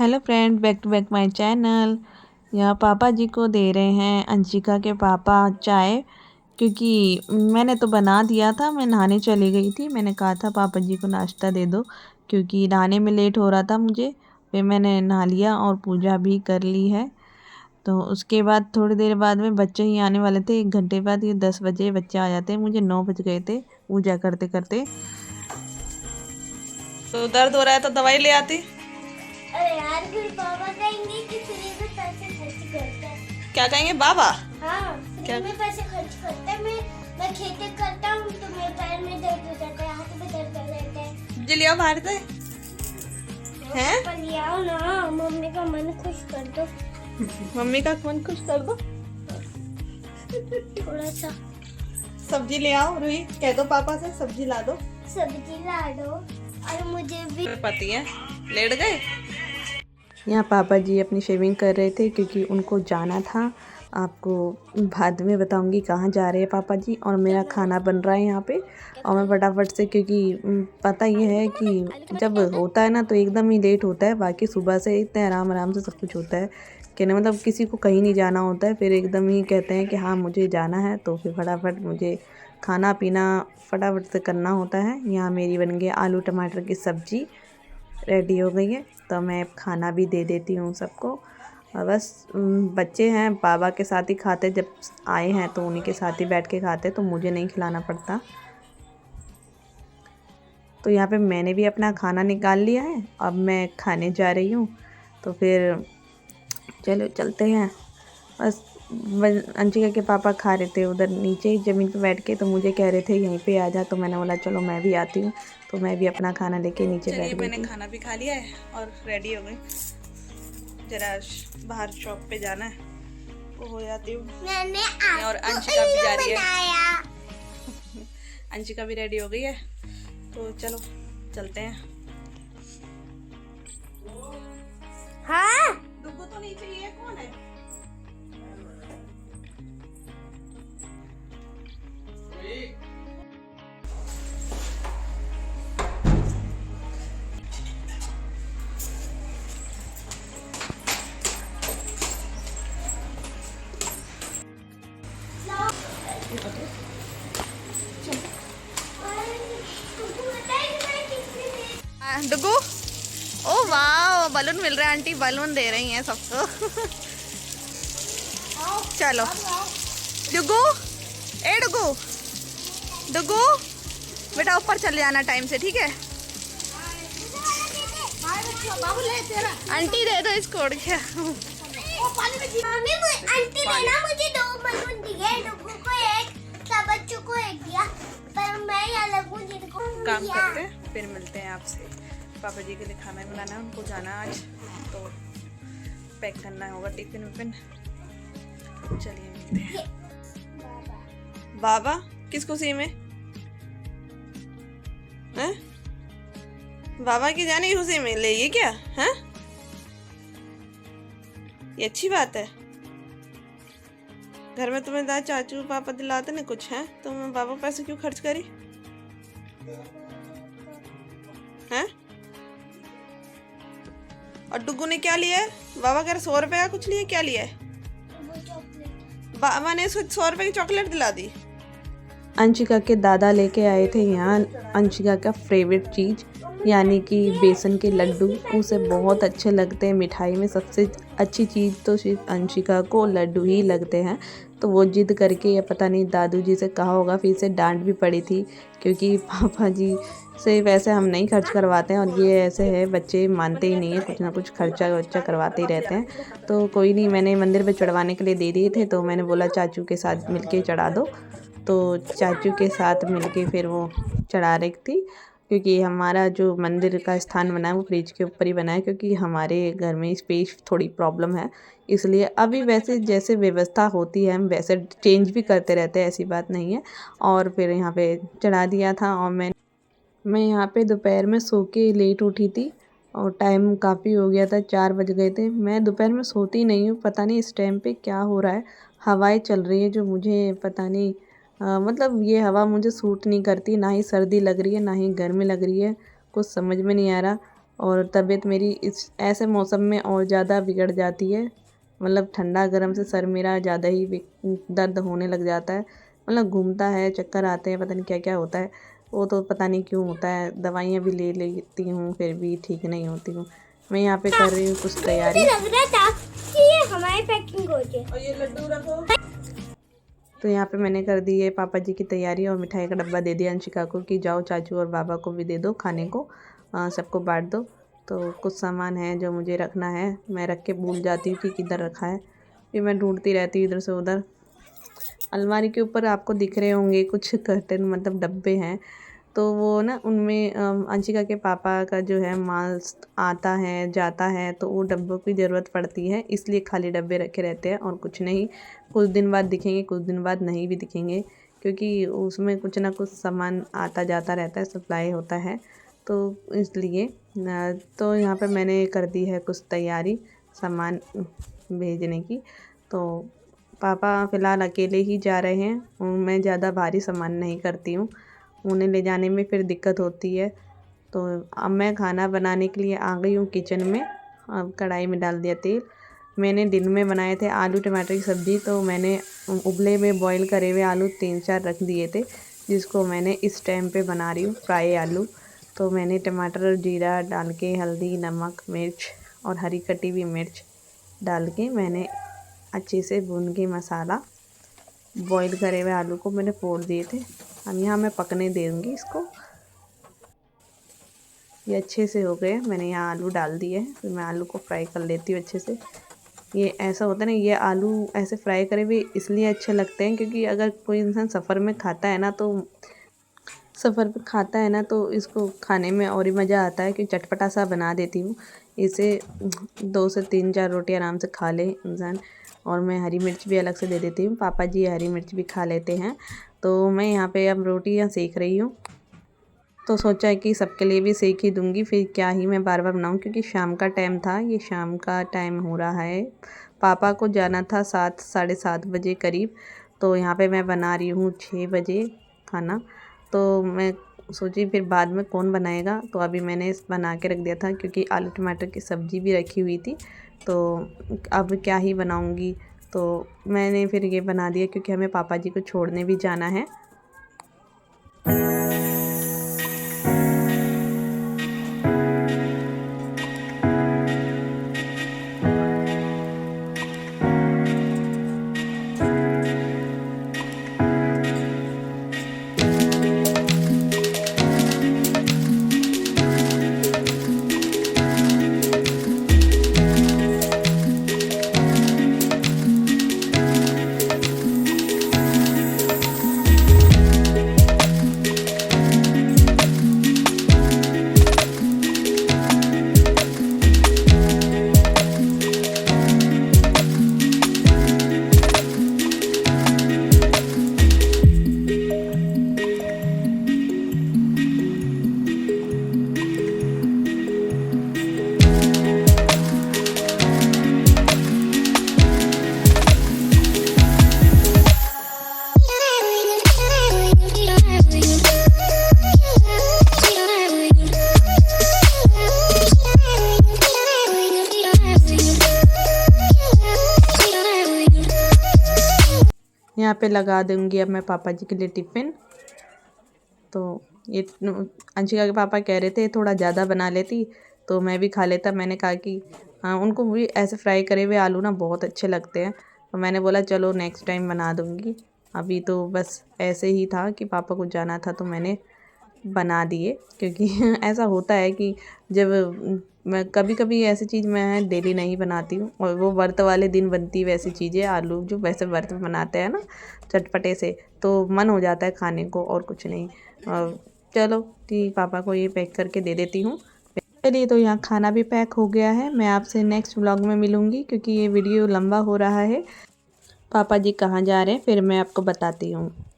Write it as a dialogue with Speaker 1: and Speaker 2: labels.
Speaker 1: Hello friend, back to back my channel. यहाँ पापा जी को दे रहे हैं अंशिका के पापा चाय, क्योंकि मैंने तो बना दिया था। मैं नहाने चली गई थी। मैंने कहा था पापा जी को नाश्ता दे दो, क्योंकि नहाने में लेट हो रहा था मुझे। फिर मैंने नहा लिया और पूजा भी कर ली है। तो उसके बाद थोड़ी देर बाद में बच्चे ही आने वाले थे। 1 घंटे बाद, ये 10 बजे बच्चे आ जाते हैं। मुझे 9 बज गए थे पूजा करते करते। तो दर्द हो रहा है तो दवाई ले आती।
Speaker 2: अरे यार, फिर पापा कहेंगे कि फ्री में पैसे खर्च करते हैं।
Speaker 1: क्या कहेंगे बाबा?
Speaker 2: हाँ, फ्री में पैसे खर्च करते हैं। मैं खेती करता हूँ तो मेरे पैर में दर्द हो जाता है, हाथ में दर्द हो जाता है।
Speaker 1: जी लिया बाहर से हैं?
Speaker 2: पर ले आओ ना, मम्मी का मन खुश कर दो।
Speaker 1: मम्मी का मन खुश कर दो।
Speaker 2: थोड़ा सा
Speaker 1: सब्जी ले आओ। रूही कह दो पापा से सब्जी ला दो।
Speaker 2: सब्जी ला दो। और मुझे भी
Speaker 1: पति है लेट गए। यहाँ पापा जी अपनी शेविंग कर रहे थे, क्योंकि उनको जाना था। आपको बाद में बताऊंगी कहाँ जा रहे हैं पापा जी। और मेरा खाना बन रहा है यहाँ पे, और मैं फटाफट से, क्योंकि पता ये है कि जब होता है ना तो एकदम ही लेट होता है। बाकी सुबह से इतने आराम आराम से सब कुछ होता है कि ना, मतलब किसी को कहीं नहीं जाना होता है, फिर एकदम ही कहते हैं कि हाँ मुझे जाना है, तो फिर फटाफट मुझे खाना पीना फटाफट से करना होता है। यहाँ मेरी बन गई आलू टमाटर की सब्ज़ी रेडी हो गई है, तो मैं खाना भी दे देती हूँ सबको। और बस बच्चे हैं बाबा के साथ ही खाते, जब आए हैं तो उन्हीं के साथ ही बैठ के खाते, तो मुझे नहीं खिलाना पड़ता। तो यहाँ पे मैंने भी अपना खाना निकाल लिया है, अब मैं खाने जा रही हूँ। तो फिर चलो चलते हैं। बस अंशिका के पापा खा रहे थे उधर नीचे ही ज़मीन पे बैठ के, तो मुझे कह रहे थे यहीं पे आ जा, तो मैंने बोला चलो मैं भी आती हूँ। तो मैं भी अपना खाना लेके नीचे बैठ गई। मैंने खाना भी खा लिया है और रेडी हो गई। जरा बाहर शॉप पे जाना है, वो हो जाती हूँ। और अंशिका भी जा रही है। अंशिका भी रेडी हो गई है, तो चलो चलते हैं।
Speaker 2: हाँ,
Speaker 1: डुगू तो नहीं चाहिए, कौन है? डुगू, ओ वाह, बलून मिल रहा है। आंटी बलून दे रही हैं सबको। चलो डुगू, ए डुगू, डुगू बेटा ऊपर चले जाना टाइम से, ठीक है? आंटी दे दो इसको उड़ के।
Speaker 2: आंटी ने ना मुझे 2 बलून दिए, डुगू को एक, सब बच्चों को एक दिया, पर मैं यहाँ लगूं जिनको
Speaker 1: काम करते हैं, फिर मिलते हैं आपसे। पापा जी के लिए खाना बनाना है, उनको जाना आज, तो पैक करना होगा टिफिन विफिन। चलिए मिलते हैं। बाबा किस खुशी में हैं? बाबा की जाने की खुशी में ले, ये क्या है? ये अच्छी बात है। घर में तुम्हें दादा चाचू पापा दिलाते ना कुछ है, तो मैं बाबा पैसे क्यों खर्च करी हैं? और डुगू ने क्या लिया है? बाबा कह रहे 100 रुपए का कुछ लिया, क्या लिया है? बाबा ने इसको 100 रुपए की चॉकलेट दिला दी। अंशिका के दादा लेके आए थे यहाँ अंशिका का फेवरेट चीज़, यानी कि बेसन के लड्डू। उसे बहुत अच्छे लगते हैं। मिठाई में सबसे अच्छी चीज़ तो सिर्फ अंशिका को लड्डू ही लगते हैं। तो वो जिद करके, या पता नहीं दादू जी से कहा होगा, फिर से डांट भी पड़ी थी, क्योंकि पापा जी से वैसे हम नहीं खर्च करवाते हैं, और ये ऐसे है बच्चे मानते ही नहीं है, कुछ ना कुछ खर्चा वर्चा करवाते ही रहते हैं। तो कोई नहीं, मैंने मंदिर पे चढ़वाने के लिए दे दिए थे, तो मैंने बोला चाचू के साथ मिलके चढ़ा दो। तो चाचू के साथ मिलके फिर वो चढ़ा रही थी, क्योंकि हमारा जो मंदिर का स्थान बना है वो फ्रिज के ऊपर ही बना है, क्योंकि हमारे घर में स्पेस थोड़ी प्रॉब्लम है, इसलिए अभी वैसे जैसे व्यवस्था होती है हम वैसे चेंज भी करते रहते हैं, ऐसी बात नहीं है। और फिर यहाँ पे चढ़ा दिया था। और मैं यहाँ पे दोपहर में सो के लेट उठी थी, और टाइम काफ़ी हो गया था, 4 बज गए थे। मैं दोपहर में सोती नहीं हूँ, पता नहीं इस टाइम पे क्या हो रहा है। हवाएं चल रही है जो मुझे पता नहीं, मतलब ये हवा मुझे सूट नहीं करती, ना ही सर्दी लग रही है ना ही गर्मी लग रही है, कुछ समझ में नहीं आ रहा। और तबीयत मेरी इस ऐसे मौसम में और ज़्यादा बिगड़ जाती है। मतलब ठंडा गर्म से सर मेरा ज़्यादा ही दर्द होने लग जाता है। मतलब घूमता है, चक्कर आते हैं, पता नहीं क्या क्या होता है। वो तो पता नहीं क्यों होता है। दवाइयाँ भी ले लेती हूँ फिर भी ठीक नहीं होती हूँ। मैं यहाँ पे कर रही हूँ कुछ तैयारी।
Speaker 2: मुझे लग रहा था कि ये हमारी पैकिंग हो जाए।
Speaker 3: और ये लड्डू रखो।
Speaker 1: तो यहाँ पे मैंने कर दी है पापा जी की तैयारी और मिठाई का डब्बा दे दिया अंशिका को कि जाओ चाचू और बाबा को भी दे दो खाने को, सबको बांट दो। तो कुछ सामान है जो मुझे रखना है, मैं रख के भूल जाती हूँ कि किधर रखा है। फिर मैं ढूंढती रहती हूँ इधर से उधर। अलमारी के ऊपर आपको दिख रहे होंगे कुछ कर्टन मतलब डब्बे हैं। तो वो ना उनमें अंशिका के पापा का जो है माल आता है जाता है, तो वो डब्बों की ज़रूरत पड़ती है, इसलिए खाली डब्बे रखे रहते हैं और कुछ नहीं। कुछ दिन बाद दिखेंगे, कुछ दिन बाद नहीं भी दिखेंगे, क्योंकि उसमें कुछ ना कुछ सामान आता जाता रहता है, सप्लाई होता है, तो इसलिए तो यहाँ पर मैंने कर दी है कुछ तैयारी सामान भेजने की। तो पापा फ़िलहाल अकेले ही जा रहे हैं, मैं ज़्यादा भारी सामान नहीं करती हूँ, उन्हें ले जाने में फिर दिक्कत होती है। तो अब मैं खाना बनाने के लिए आ गई हूँ किचन में। अब कढ़ाई में डाल दिया तेल। मैंने दिन में बनाए थे आलू टमाटर की सब्ज़ी, तो मैंने उबले में बॉईल करे हुए आलू 3-4 रख दिए थे, जिसको मैंने इस टाइम पे बना रही हूँ फ्राई आलू। तो मैंने टमाटर और जीरा डाल के हल्दी नमक मिर्च और हरी कटी हुई मिर्च डाल के मैंने अच्छे से भून के मसाला बॉईल करे हुए आलू को मैंने फोड़ दिए थे। अब यहाँ मैं पकने दूँगी इसको। ये अच्छे से हो गए, मैंने यहाँ आलू डाल दिए हैं। फिर मैं आलू को फ्राई कर लेती हूँ अच्छे से। ये ऐसा होता है ना, ये आलू ऐसे फ्राई करे हुए इसलिए अच्छे लगते हैं क्योंकि अगर कोई इंसान सफ़र में खाता है ना तो इसको खाने में और ही मज़ा आता है कि चटपटा सा बना देती हूँ। इसे 2 से 3-4 रोटी आराम से खा ले इंसान। और मैं हरी मिर्च भी अलग से दे देती हूँ, पापा जी हरी मिर्च भी खा लेते हैं। तो मैं यहाँ पे अब रोटियाँ सेक रही हूँ, तो सोचा है कि सबके लिए भी सेक ही दूँगी, फिर क्या ही मैं बार बार बनाऊँ, क्योंकि शाम का टाइम था, ये शाम का टाइम हो रहा है। पापा को जाना था 7 साढ़े 7 बजे करीब, तो यहाँ पे मैं बना रही हूँ 6 बजे खाना। तो मैं सोची फिर बाद में कौन बनाएगा, तो अभी मैंने बना के रख दिया था क्योंकि आलू टमाटर की सब्ज़ी भी रखी हुई थी। तो अब क्या ही बनाऊँगी, तो मैंने फिर ये बना दिया क्योंकि हमें पापा जी को छोड़ने भी जाना है। यहाँ पे लगा दूँगी अब मैं पापा जी के लिए टिफ़िन। तो ये अंशिका के पापा कह रहे थे थोड़ा ज़्यादा बना लेती तो मैं भी खा लेता। मैंने कहा कि हाँ, उनको भी ऐसे फ्राई करे हुए आलू ना बहुत अच्छे लगते हैं, तो मैंने बोला चलो नेक्स्ट टाइम बना दूँगी। अभी तो बस ऐसे ही था कि पापा को जाना था तो मैंने बना दिए, क्योंकि ऐसा होता है कि जब मैं कभी-कभी ऐसी चीज़ मैं डेली नहीं बनाती हूँ, और वो व्रत वाले दिन बनती है वैसी चीज़ें, आलू जो वैसे व्रत में बनाते हैं ना चटपटे से, तो मन हो जाता है खाने को और कुछ नहीं। और चलो ठीक, पापा को ये पैक करके दे देती हूँ। चलिए, तो यहाँ खाना भी पैक हो गया है। मैं आपसे नेक्स्ट व्लॉग में मिलूँगी क्योंकि ये वीडियो लंबा हो रहा है। पापा जी कहाँ जा रहे हैं फिर मैं आपको बताती हूँ।